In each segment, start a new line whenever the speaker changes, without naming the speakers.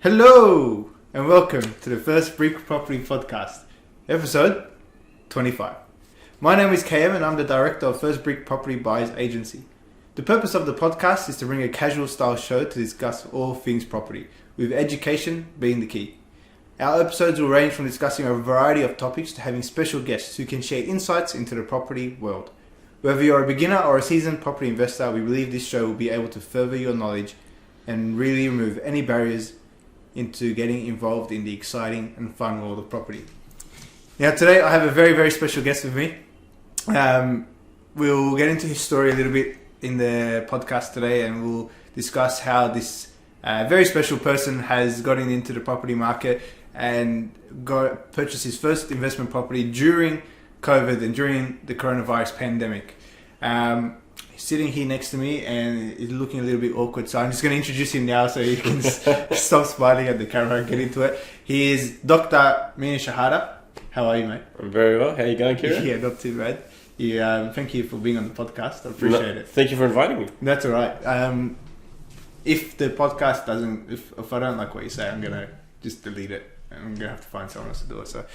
Hello and welcome to the First Brick Property Podcast, episode 25. My name is KM and I'm the director of First Brick Property Buyers Agency. The purpose of the podcast is to bring a casual style show to discuss all things property, with education being the key. Our episodes will range from discussing a variety of topics to having special guests who can share insights into the property world. Whether you're a beginner or a seasoned property investor, we believe this show will be able to further your knowledge and really remove any barriers into getting involved in the exciting and fun world of property. Now today I have a very, very special guest with me. We'll get into his story a little bit in the podcast today, and we'll discuss how this very special person has gotten into the property market and purchased his first investment property during COVID and during the coronavirus pandemic. He's sitting here next to me and he's looking a little bit awkward, so I'm just going to introduce him now so you can stop smiling at the camera and get into it. He is Doctor Mina Shehata. How are you, mate?
I'm very well. How are you going, Kieran?
Yeah, not too bad. Thank you for being on the podcast. I appreciate it.
Thank you for inviting me.
That's all right. If the podcast doesn't, if I don't like what you say, I'm going to just delete it. And I'm going to have to find someone else to do it. So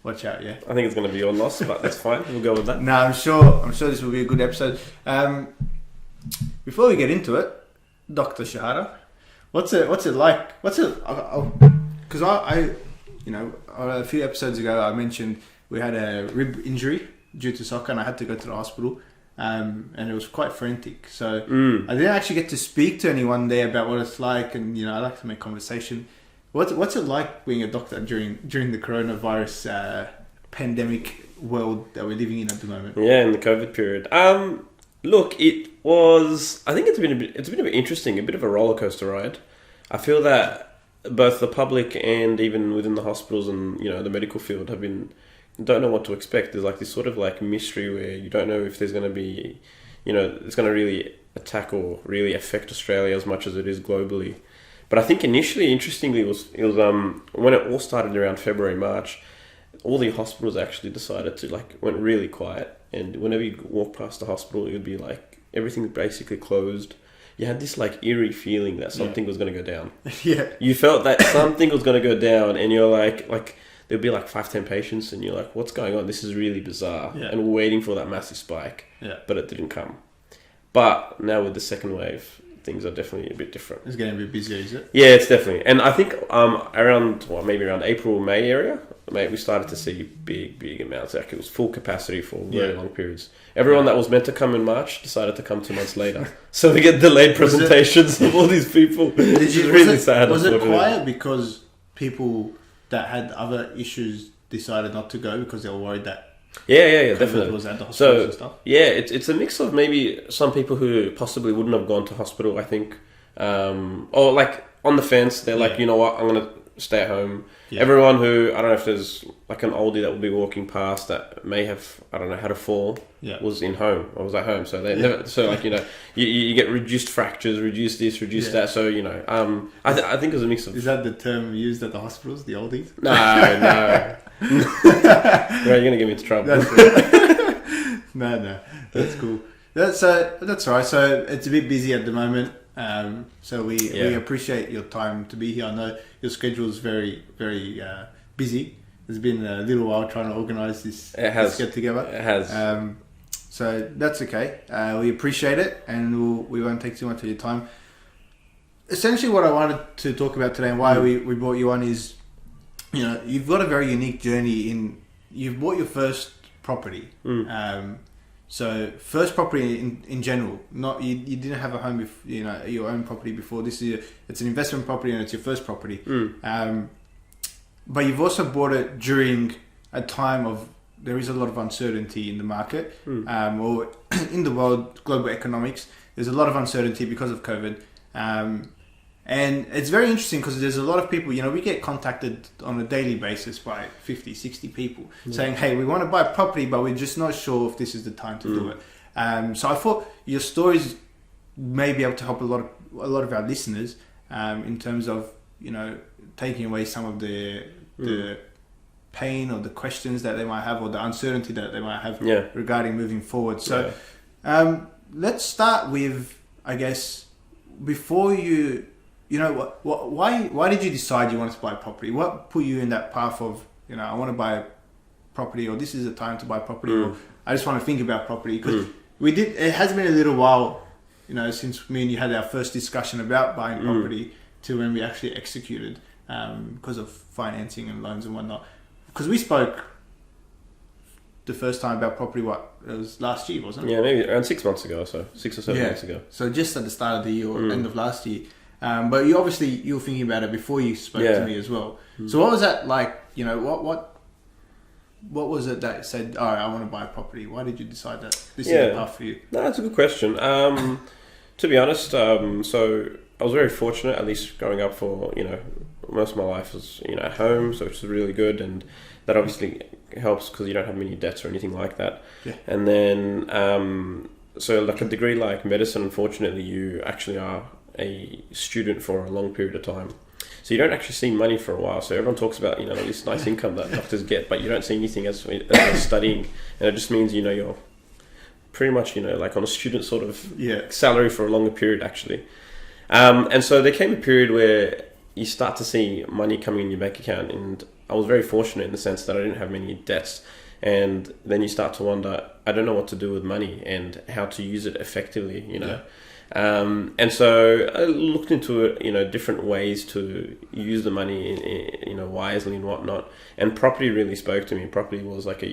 watch out, yeah.
I think it's going to be your loss, but that's fine. We'll go with that.
No, I'm sure this will be a good episode. Before we get into it, Doctor Shehata, what's it like? Because I a few episodes ago I mentioned we had a rib injury due to soccer and I had to go to the hospital, and it was quite frantic. So I didn't actually get to speak to anyone there about what it's like, and I like to make conversation. What's it like being a doctor during the coronavirus pandemic world that we're living in at the moment?
Yeah, in the COVID period. Look, it was. I think it's been a bit interesting, a bit of a roller coaster ride. I feel that both the public and even within the hospitals and the medical field don't know what to expect. There's like this sort of like mystery where you don't know if there's going to be, it's going to really attack or really affect Australia as much as it is globally. But I think initially, interestingly, it was when it all started around February, March, all the hospitals actually decided to went really quiet. And whenever you walk past the hospital, it would be like everything basically closed. You had this eerie feeling that something was going to go down.
Yeah.
You felt that something was going to go down, and you're like there'd be 5-10 patients, and you're like, what's going on? This is really bizarre.
Yeah.
And we're waiting for that massive spike.
Yeah.
But it didn't come. But now with the second wave, things are definitely a bit different.
It's getting a bit busier, is it?
Yeah, it's definitely. And I think maybe around April, May area, we started to see big amounts. It was full capacity for very long periods. Everyone that was meant to come in March decided to come 2 months later. So we get delayed presentations of all these people. It's really sad.
Was it quiet because people that had other issues decided not to go because they were worried that
Yeah, definitely.
was at the hospitals and stuff?
Yeah, it's a mix of maybe some people who possibly wouldn't have gone to hospital, I think. Or on the fence, they're like, you know what, I'm going to stay at home. Yeah. Everyone who, I don't know if there's an oldie that will be walking past that may have, I don't know, had a fall, was at home. So they never, you get reduced fractures, reduce this, reduce that. So, I think it was a mix of...
Is that the term used at the hospitals, the oldies?
No. Right, you're going to get me into trouble.
No, that's cool. That's all right. So it's a bit busy at the moment. So we appreciate your time to be here. I know your schedule is very, very busy. It's been a little while trying to organise this get together.
It has.
So that's okay. We appreciate it, and we won't take too much of your time. Essentially, what I wanted to talk about today and why we brought you on is, you've got a very unique journey you've bought your first property. So first property in general, not you didn't have a home your own property before. It's an investment property and it's your first property. But you've also bought it during a time of there is a lot of uncertainty in the market or in the world, global economics. There's a lot of uncertainty because of COVID. And it's very interesting because there's a lot of people, we get contacted on a daily basis by 50, 60 people saying, hey, we want to buy a property, but we're just not sure if this is the time to do it. So I thought your stories may be able to help a lot of our listeners in terms of, taking away some of the pain or the questions that they might have or the uncertainty that they might have regarding moving forward. So let's start with, I guess, before you why did you decide you wanted to buy property? What put you in that path of, I want to buy a property, or this is the time to buy property, or I just want to think about property? Because it has been a little while, since me and you had our first discussion about buying property to when we actually executed, because of financing and loans and whatnot. Because we spoke the first time about property, it was last year, wasn't it?
Yeah, maybe around 6 months ago or so, 6 or 7 months ago.
So just at the start of the year or end of last year. But you were thinking about it before you spoke to me as well. So what was that like? What was it that said, all right, I want to buy a property? Why did you decide that this is the path for you?
No, that's a good question. To be honest, so I was very fortunate, at least growing up for, most of my life was, at home, so which is really good. And that obviously helps because you don't have many debts or anything like that.
Yeah.
And then, so like a degree like medicine, unfortunately, you actually are a student for a long period of time. So you don't actually see money for a while. So everyone talks about, this nice income that doctors get, but you don't see anything as they're studying. And it just means, you're pretty much, like on a student sort of salary for a longer period, actually. And so there came a period where you start to see money coming in your bank account. And I was very fortunate in the sense that I didn't have many debts. And then you start to wonder, I don't know what to do with money and how to use it effectively, And so I looked into it, different ways to use the money, wisely and whatnot. And property really spoke to me. Property was like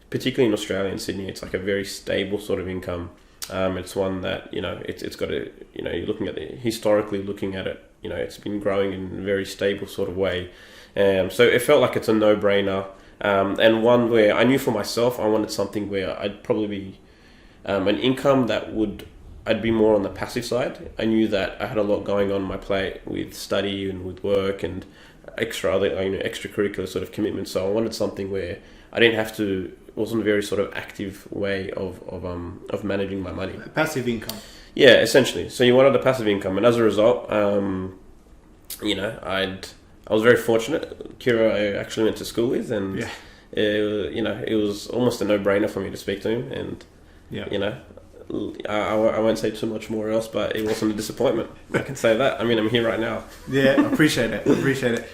particularly in Australia and Sydney, it's like a very stable sort of income. It's one that, it's got a, you're looking at historically looking at it, it's been growing in a very stable sort of way. So it felt like it's a no-brainer. And one where I knew for myself, I wanted something where I'd probably be an income that I'd be more on the passive side. I knew that I had a lot going on my plate with study and with work and extracurricular sort of commitments. So I wanted something where I didn't have to. It wasn't a very sort of active way of managing my money.
Passive income.
Yeah, essentially. So you wanted a passive income, and as a result, I was very fortunate. Kira, I actually went to school with, and it was almost a no-brainer for me to speak to him, and I won't say too much more else, but it wasn't a disappointment. I can say that. I mean, I'm here right now.
Yeah, I appreciate it.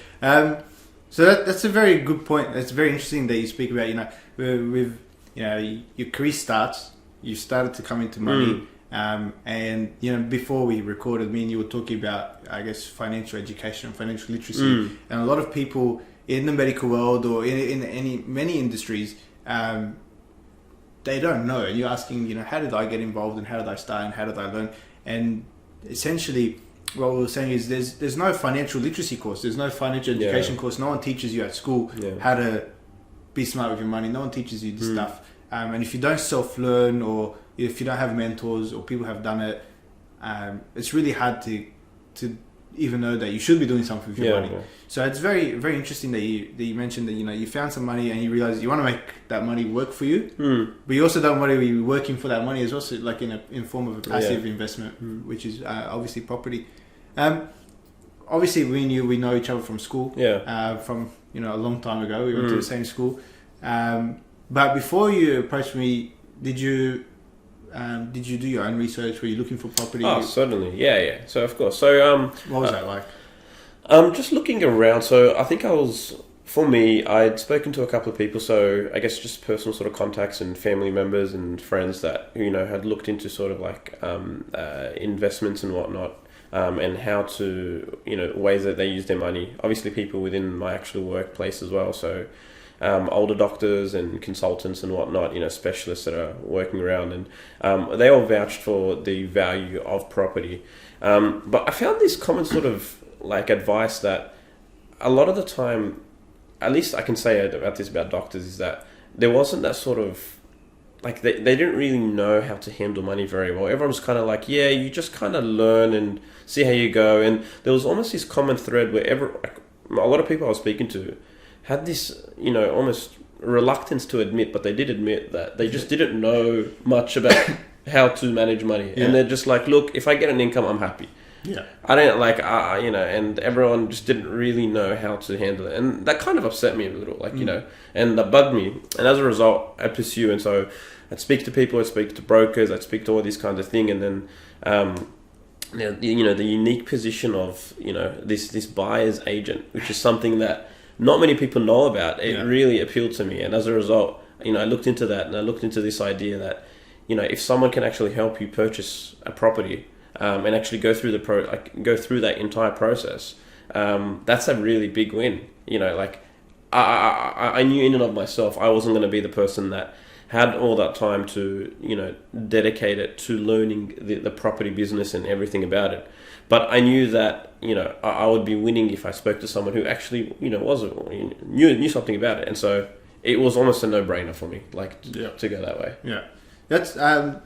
So that's a very good point. It's very interesting that you speak about, with your career starts, you started to come into money. And before we recorded, me and you were talking about, I guess, financial education and financial literacy. And a lot of people in the medical world or in many industries, they don't know. And you're asking, how did I get involved and how did I start and how did I learn? And essentially, what we were saying is there's no financial literacy course. There's no financial education course. No one teaches you at school how to be smart with your money. No one teaches you this stuff. And if you don't self-learn, or if you don't have mentors or people have done it, it's really hard to even know that you should be doing something with your money. Yeah. So it's very, very interesting that you mentioned that you found some money and you realize you want to make that money work for you, but you also don't want to be working for that money as well. So like in form of a passive investment, which is obviously property. Obviously we know each other from school. From a long time ago, we went to the same school. But before you approached me, did you do your own research? Were you looking for property?
Oh, certainly. Yeah. So, of course. So,
what was that like?
Just looking around. So, I think for me, I'd spoken to a couple of people. So, I guess just personal sort of contacts and family members and friends that, had looked into sort of like investments and whatnot, and how to, ways that they use their money. Obviously, people within my actual workplace as well. So, older doctors and consultants and whatnot, specialists that are working around, and they all vouched for the value of property. But I found this common sort of like advice that a lot of the time, at least I can say about doctors, is that there wasn't that sort of like they didn't really know how to handle money very well. Everyone was kind of like, you just kind of learn and see how you go. And there was almost this common thread where a lot of people I was speaking to had this, almost reluctance to admit, but they did admit that they just didn't know much about how to manage money. And they're just like, look, if I get an income, I'm happy.
Yeah.
I don't like, and everyone just didn't really know how to handle it. And that kind of upset me a little, and that bugged me. And as a result, I pursue. And so I'd speak to people, I'd speak to brokers, I'd speak to all these kinds of things. And then Now, the unique position of, this buyer's agent, which is something that not many people know about. It really appealed to me. And as a result, I looked into that, and I looked into this idea that, if someone can actually help you purchase a property, and actually go through go through that entire process, that's a really big win. I knew in and of myself I wasn't going to be the person that had all that time to dedicate it to learning the property business and everything about it. But I knew that I would be winning if I spoke to someone who actually knew something about it, and so it was almost a no-brainer for me, to go that way.
Yeah, that's I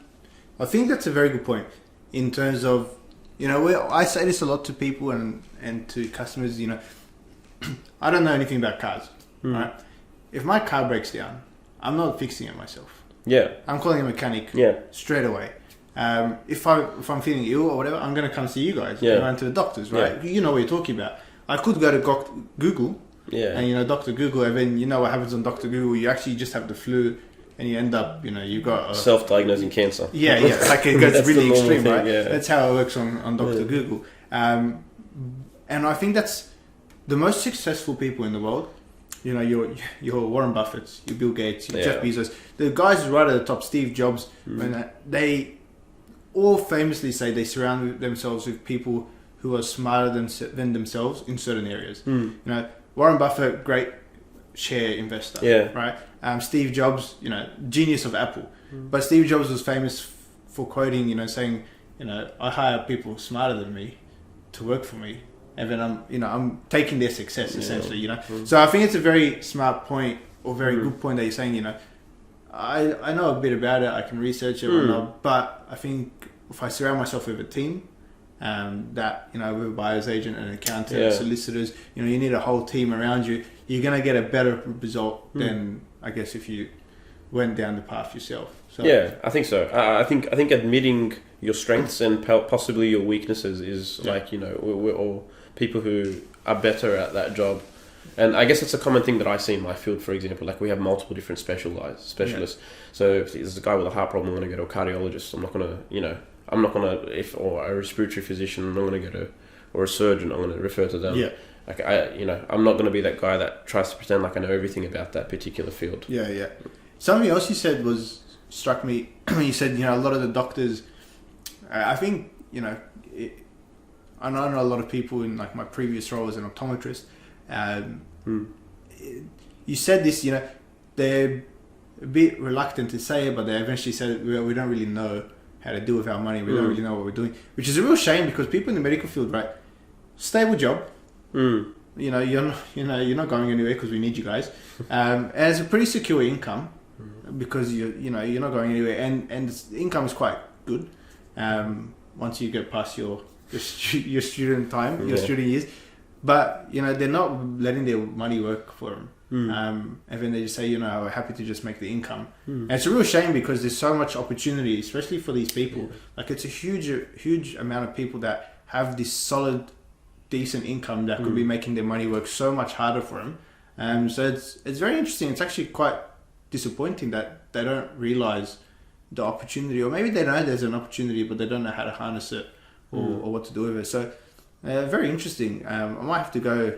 think that's a very good point in terms of I say this a lot to people and to customers. I don't know anything about cars, right? If my car breaks down, I'm not fixing it myself.
Yeah,
I'm calling a mechanic.
Yeah,
straight away. If I'm feeling ill or whatever, I'm going to come see you guys.
Yeah,
run to the doctors, right? You know what you're talking about. I could go to Google.
Yeah,
and Dr. Google, and then what happens on Dr. Google? You actually just have the flu, and you end up you got
self-diagnosing cancer.
Yeah, like it goes really extreme,
thing,
right?
Yeah.
That's how it works on Dr. Google. And I think that's the most successful people in the world. Your Warren Buffett's, your Bill Gates, your Jeff Bezos, the guys right at the top, Steve Jobs, when they all famously say they surround themselves with people who are smarter than themselves in certain areas. Warren Buffett, great share investor, right? Steve Jobs, genius of Apple. But Steve Jobs was famous for quoting, saying, I hire people smarter than me to work for me, and then I'm taking their success essentially, So I think it's a very smart point, or very good point that you're saying, I know a bit about it, I can research it, whatnot, but I think if I surround myself with a team, that with a buyer's agent, an accountant, solicitors, you need a whole team around you. You're gonna get a better result than I guess if you went down the path yourself. So
yeah, I think so. I think admitting your strengths and possibly your weaknesses is we're all people who are better at that job. And I guess it's a common thing that I see in my field, for example. Like we have multiple different specialists. Yeah. So if there's a guy with a heart problem, I'm going to go to a cardiologist. I'm not going to, or a respiratory physician, I'm not going to go to, or a surgeon, I'm going to refer to them.
Yeah.
Like I'm not going to be that guy that tries to pretend like I know everything about that particular field.
Yeah, yeah. Something else you said struck me. You said, a lot of the doctors, I think, I know a lot of people in like my previous role as an optometrist. You said this, they're a bit reluctant to say it, but they eventually said, we don't really know how to deal with our money. We don't really know what we're doing, which is a real shame because people in the medical field, right? Stable job. You're not going anywhere because we need you guys. And it's a pretty secure income because you're not going anywhere, and the income is quite good. Once you get past your student time, your student years. But, they're not letting their money work for them. And then they just say, we're happy to just make the income. And it's a real shame because there's so much opportunity, especially for these people. Yeah. Like, it's a huge amount of people that have this solid, decent income that could be making their money work so much harder for them. So it's very interesting. It's actually quite disappointing that they don't realize the opportunity, or maybe they know there's an opportunity, but they don't know how to harness it or what to do with it. So, very interesting. I might have to go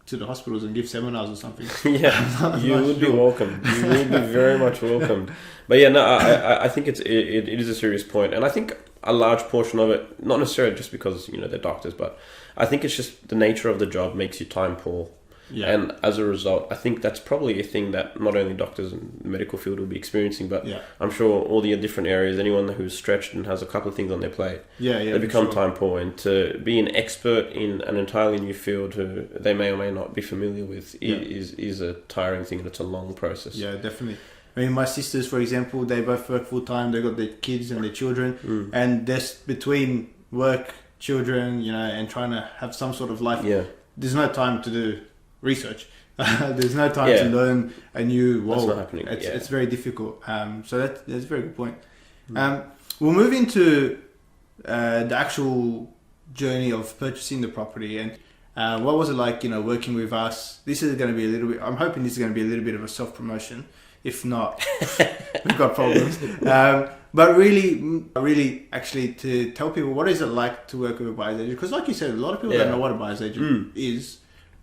to the hospitals and give seminars or something.
Yeah, you would be welcome. You would be very much welcomed. But yeah, no, I think it is a serious point, and I think a large portion of it, not necessarily just because they're doctors, but I think it's just the nature of the job makes you time poor. Yeah. And as a result, I think that's probably a thing that not only doctors in the medical field will be experiencing, but I'm sure all the different areas, anyone who's stretched and has a couple of things on their plate, they become time poor. And to be an expert in an entirely new field who they may or may not be familiar with is a tiring thing, and it's a long process.
Yeah, definitely. I mean, my sisters, for example, they both work full time. They got their kids and their children, and just between work, children, and trying to have some sort of life, there's no time to do research. There's no time to learn a new role.
That's not happening.
It's very difficult. So that's a very good point. We'll move into the actual journey of purchasing the property, and what was it like, working with us? This is going to be a little bit. I'm hoping this is going to be a little bit of a self promotion. If not, we've got problems. But really, actually, to tell people what is it like to work with a buyer's agent, because like you said, a lot of people don't know what a buyer's agent is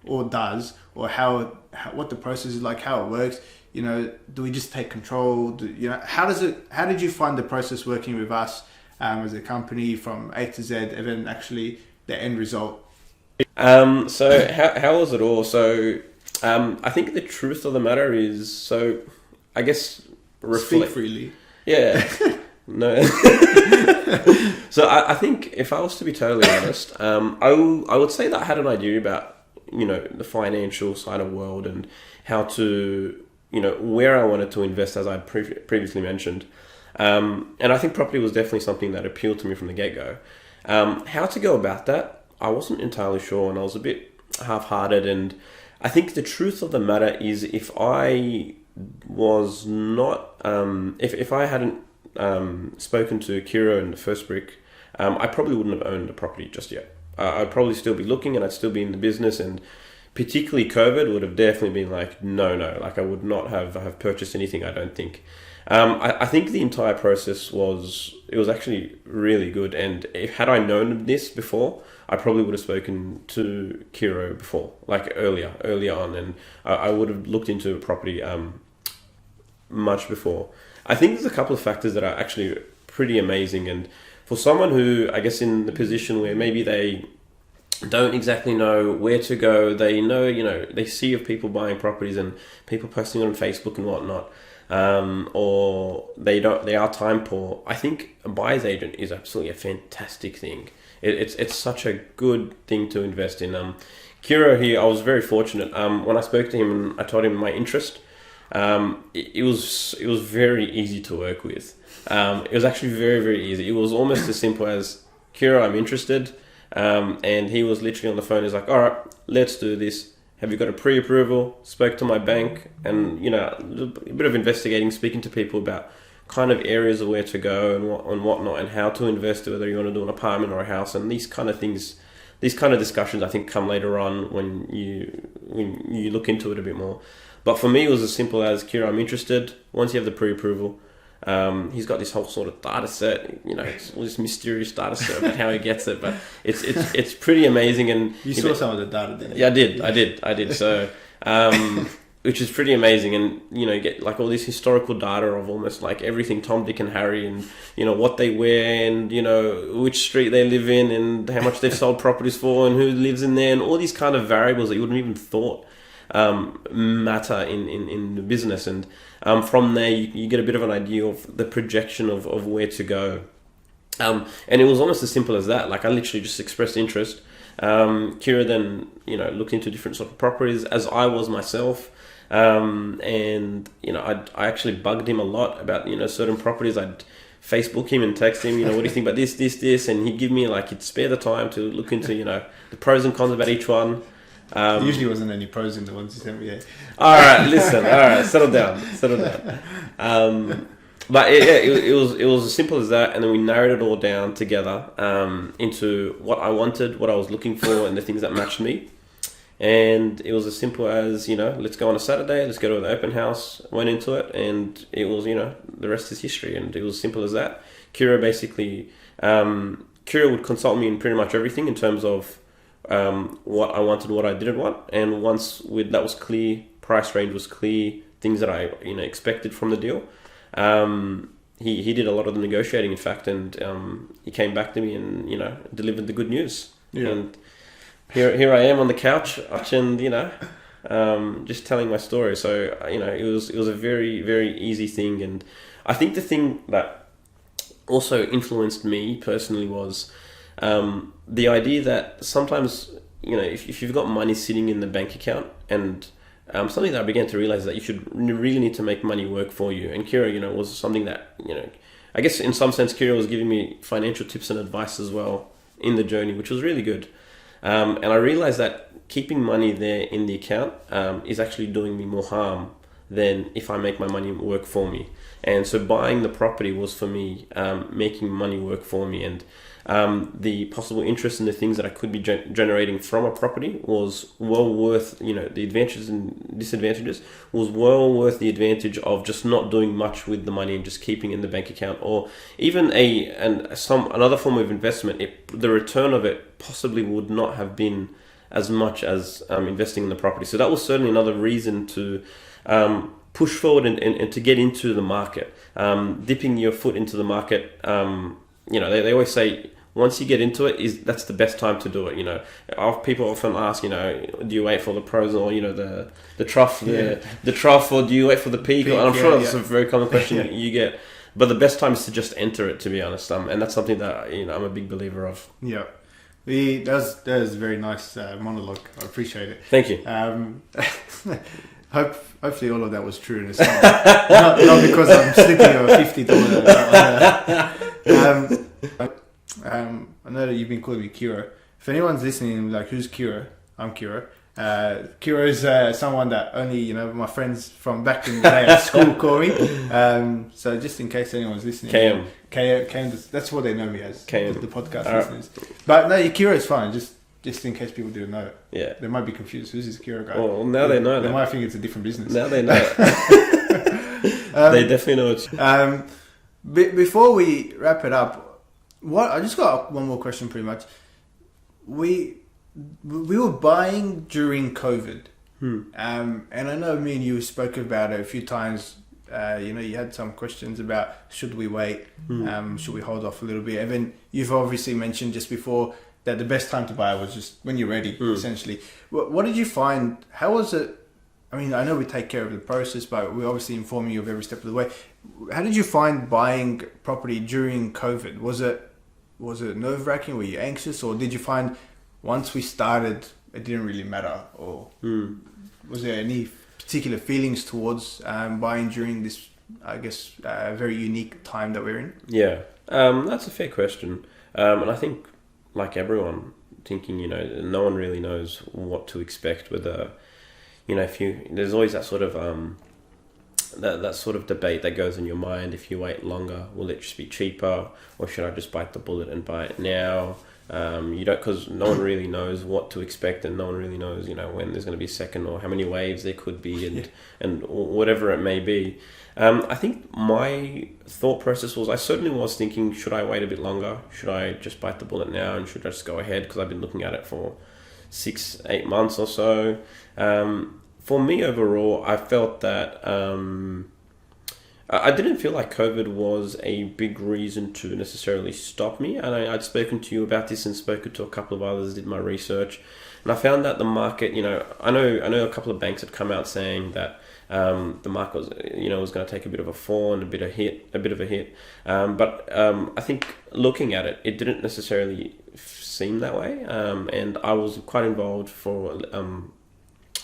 or does, or how what the process is like, how it works. You know, do we just take control? How did you find the process working with us as a company from A to Z, and then actually the end result?
So how was it all? So I think the truth of the matter is, so I guess
Speak freely.
Yeah. No. So I think if I was to be totally honest, I would say that I had an idea about, the financial side of world and how to, where I wanted to invest, as I previously mentioned. And I think property was definitely something that appealed to me from the get-go. How to go about that, I wasn't entirely sure, and I was a bit half-hearted. And I think the truth of the matter is, if I was not, if I hadn't spoken to Kira in the first brick, I probably wouldn't have owned a property just yet. I'd probably still be looking, and I'd still be in the business, and particularly COVID would have definitely been like, no, like I would not have purchased anything, I don't think. I think the entire process was actually really good, and had I known this before, I probably would have spoken to Kiro before, like earlier on, and I would have looked into a property much before. I think there's a couple of factors that are actually pretty amazing, and for someone who, I guess, in the position where maybe they don't exactly know where to go, they know, they see of people buying properties and people posting on Facebook and whatnot, or they are time poor. I think a buyer's agent is absolutely a fantastic thing. It's such a good thing to invest in. Kiro here, I was very fortunate. When I spoke to him and I told him my interest, it was very easy to work with. It was actually very, very easy. It was almost as simple as, Kira, I'm interested. And he was literally on the phone. He's like, all right, let's do this. Have you got a pre-approval? Spoke to my bank, and, a bit of investigating, speaking to people about kind of areas of where to go and whatnot, and how to invest, whether you want to do an apartment or a house, and these kind of things. These kind of discussions, I think, come later on when you look into it a bit more. But for me, it was as simple as, Kira, I'm interested. Once you have the pre-approval, he's got this whole sort of data set, it's all this mysterious data set about how he gets it, but it's pretty amazing. And
you saw some of the data, didn't you?
Yeah, I did. So, which is pretty amazing, and you get like all this historical data of almost like everything, Tom, Dick, and Harry, and what they wear, and which street they live in, and how much they've sold properties for, and who lives in there, and all these kind of variables that you wouldn't even thought matter in the business. And from there you get a bit of an idea of the projection of where to go, and it was almost as simple as that. Like, I literally just expressed interest. Kira then looked into different sort of properties, as I was myself, and I actually bugged him a lot about certain properties. I'd Facebook him and text him, what do you think about this, and he'd give me, like, he'd spare the time to look into the pros and cons about each one.
There usually wasn't any pros in the ones you sent me. Yeah.
All right, listen. All right, settle down. But it was as simple as that, and then we narrowed it all down together into what I wanted, what I was looking for, and the things that matched me. And it was as simple as, let's go on a Saturday, let's go to an open house. Went into it, and it was, the rest is history. And it was as simple as that. Kira basically, Kira would consult me in pretty much everything in terms of what I wanted, what I didn't want, and once that was clear, price range was clear, things that I expected from the deal, he did a lot of the negotiating, in fact, and he came back to me and delivered the good news. Yeah. And here I am on the couch watching, just telling my story. So it was a very, very easy thing. And I think the thing that also influenced me personally was the idea that sometimes, if you've got money sitting in the bank account, and something that I began to realize, that you really need to make money work for you. And Kira, was something that, I guess in some sense, Kira was giving me financial tips and advice as well in the journey, which was really good. And I realized that keeping money there in the account is actually doing me more harm than if I make my money work for me. And so buying the property was, for me, making money work for me. And the possible interest in the things that I could be generating from a property was well worth, the advantages and disadvantages was well worth the advantage of just not doing much with the money and just keeping it in the bank account, or even another form of investment. The return of it possibly would not have been as much as investing in the property. So that was certainly another reason to push forward and to get into the market. Dipping your foot into the market, they always say once you get into it, that's the best time to do it. People often ask, do you wait for the pros or the trough, the trough, or do you wait for the peak? And I'm sure that's a very common question you get. But the best time is to just enter it, to be honest. And that's something that I'm a big believer of.
Yeah. That was a very nice monologue. I appreciate it.
Thank you.
Hopefully all of that was true. And it's not because I'm slipping a $50. I know that you've been calling me Kira. If anyone's listening, like, who's Kira? I'm Kira. Kira is someone that only my friends from back in the day at school call me. So just in case anyone's listening, KM, that's what they know me as. KM. The podcast listeners. But no, Kira is fine. Just in case people didn't know it.
Yeah.
They might be confused. Who's this Kira guy?
Well, now they know.
They might think it's a different business.
Now they know. They definitely know it.
Before we wrap it up, I just got one more question. Pretty much, we were buying during COVID, and I know me and you spoke about it a few times. You had some questions about should we wait, should we hold off a little bit, and then you've obviously mentioned just before that the best time to buy was just when you're ready, essentially. What did you find? How was it? I mean, I know we take care of the process, but we're obviously informing you of every step of the way. How did you find buying property during COVID? Was it nerve-wracking? Were you anxious? Or did you find once we started, it didn't really matter? Or was there any particular feelings towards buying during this, I guess, very unique time that we're in?
Yeah, that's a fair question. And I think, like everyone, thinking, no one really knows what to expect with there's always that sort of that sort of debate that goes in your mind. If you wait longer, will it just be cheaper, or should I just bite the bullet and buy it now? Because no one really knows what to expect, and no one really knows, when there's going to be a second, or how many waves there could be, and whatever it may be. I think my thought process was, I certainly was thinking, should I wait a bit longer? Should I just bite the bullet now, and should I just go ahead? Because I've been looking at it for 6-8 months or so. For me, overall, I felt that I didn't feel like COVID was a big reason to necessarily stop me. And I'd spoken to you about this and spoken to a couple of others, did my research. And I found that the market, I know a couple of banks had come out saying that the market was, was going to take a bit of a fall and a bit of a hit. But I think looking at it, it didn't necessarily seem that way. And I was quite involved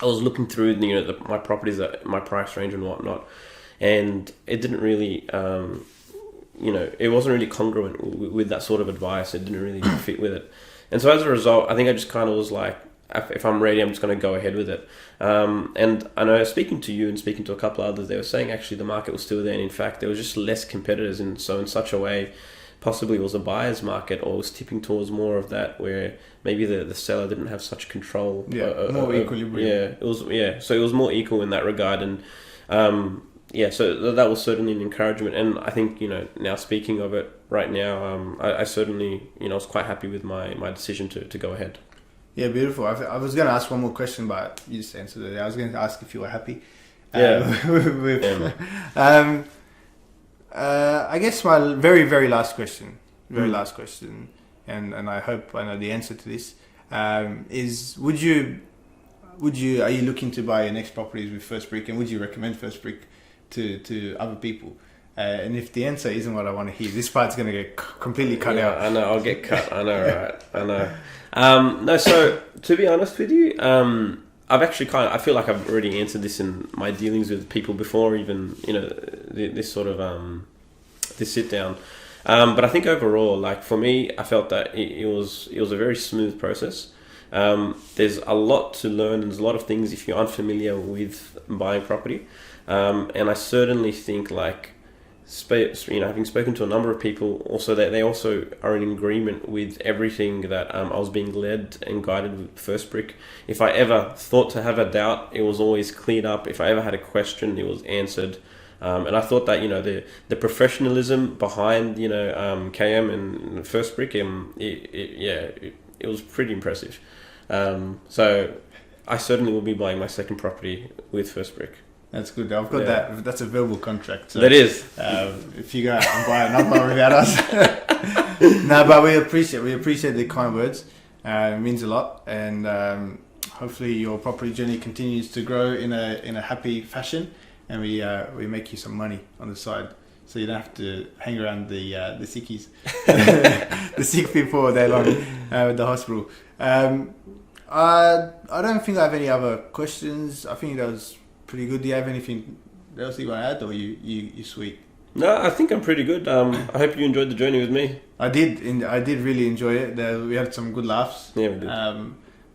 I was looking through my properties, my price range and whatnot, and it didn't really, it wasn't really congruent with that sort of advice. It didn't really fit with it. And so as a result, I think I just kind of was like, if I'm ready, I'm just going to go ahead with it. And I know, speaking to you and speaking to a couple of others, they were saying actually the market was still there. And in fact, there was just less competitors. And so in such a way, possibly it was a buyer's market, or was tipping towards more of that, where maybe the seller didn't have such control.
More equilibrium.
So it was more equal in that regard. And so that was certainly an encouragement. And I think, now speaking of it right now, I certainly, was quite happy with my decision to go ahead.
Yeah, beautiful. I was going to ask one more question, but you just answered it. I was going to ask if you were happy. I guess my very, very last question, and I hope I know the answer to this, is are you looking to buy your next properties with First Brick, and would you recommend First Brick to other people? And if the answer isn't what I want to hear, this part's going to get completely cut out.
I know, I'll get cut. I know, right? I know. No, so to be honest with you, I've actually I feel like I've already answered this in my dealings with people before, even, this sort of, this sit down. But I think overall, like for me, I felt that it was a very smooth process. There's a lot to learn, and there's a lot of things if you're unfamiliar with buying property. And I certainly think, like, having spoken to a number of people, also that they also are in agreement with everything that I was being led and guided with First Brick. If I ever thought to have a doubt, it was always cleared up. If I ever had a question, it was answered. And I thought that, the professionalism behind, KM and First Brick, it was pretty impressive. So I certainly will be buying my second property with First Brick.
That's good. I've got that. That's a verbal contract. So,
that is.
If you go out and buy another without us. No, but we appreciate the kind words. It means a lot. And hopefully your property journey continues to grow in a happy fashion. And we make you some money on the side. So you don't have to hang around the sickies. The sick people all day long at the hospital. I don't think I have any other questions. I think that was pretty good. Do you have anything else you want to add, or you sweet?
No, I think I'm pretty good. I hope you enjoyed the journey with me.
I did really enjoy it. We had some good laughs.
Yeah, we did.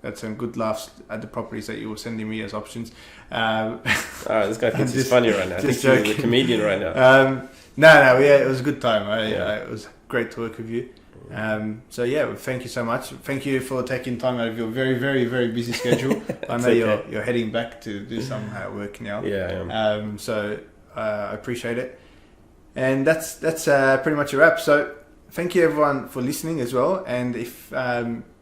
Had some good laughs at the properties that you were sending me as options.
This guy thinks he's funny right now. I think he's a comedian right now.
No, it was a good time. It was great to work with you. Thank you so much. Thank you for taking time out of your very, very, very busy schedule. I know
okay.
you're heading back to do some work now.
Yeah, I am.
I appreciate it. And that's pretty much a wrap. So thank you everyone for listening as well. And if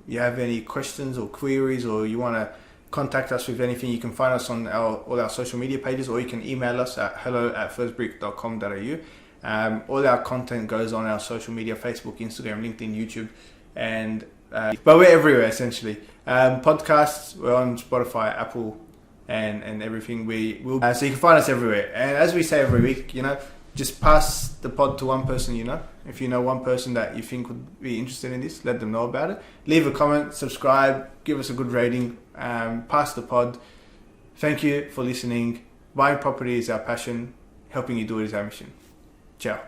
you have any questions or queries, or you want to contact us with anything, you can find us on all our social media pages, or you can email us at hello@firstbrick.com.au. All our content goes on our social media: Facebook, Instagram, LinkedIn, YouTube, and but we're everywhere essentially. Podcasts, we're on Spotify, Apple, and everything. We will so you can find us everywhere. And as we say every week, just pass the pod to one person. If you know one person that you think would be interested in this, let them know about it. Leave a comment, subscribe, give us a good rating, pass the pod. Thank you for listening. Buying property is our passion. Helping you do it is our mission. Ciao.